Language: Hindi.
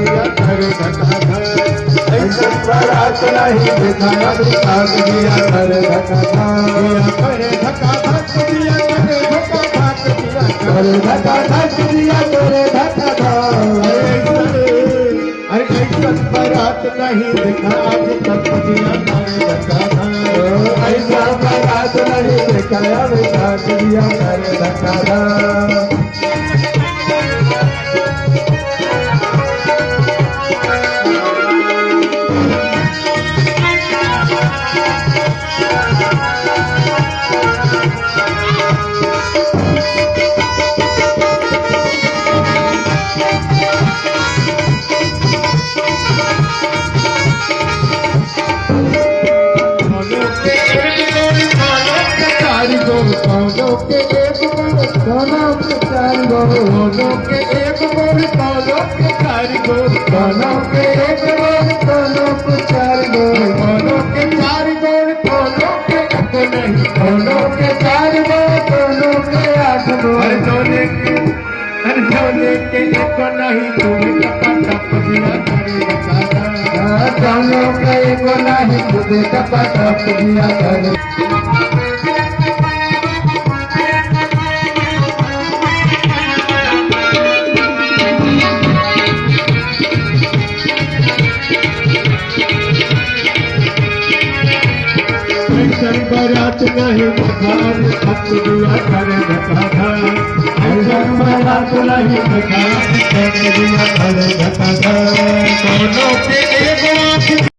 दिया करे धका धक ऐसा बारात नहीं देखा अभी साथ दिया करे धका धक करे धका धक दिया करे धका धक दिया करे धका धक दिया करे धका धक अरे ऐसा बारात नहीं देखा अभी तक दिया करे धका धक ऐसा बारात नहीं देखा अभी साथ दिया करे धका धक दोनों के एक बोल दोनों के चार बोल दोनों के एक बोल दोनों के चार बोल दोनों के एक बोल दोनों के चार बोल दोनों के चार बोल दोनों के एक नहीं दोनों के चार बोल दोनों के आठ बोल दोनों के एक नहीं तुम्हें टप दिया करे दोनों के एक नहीं तुम्हें टप दिया करे बारात नहीं बखार खत दिया करे धका धक ऐसा बारात नहीं बखार खत दिया करे धका धक दोनों के एक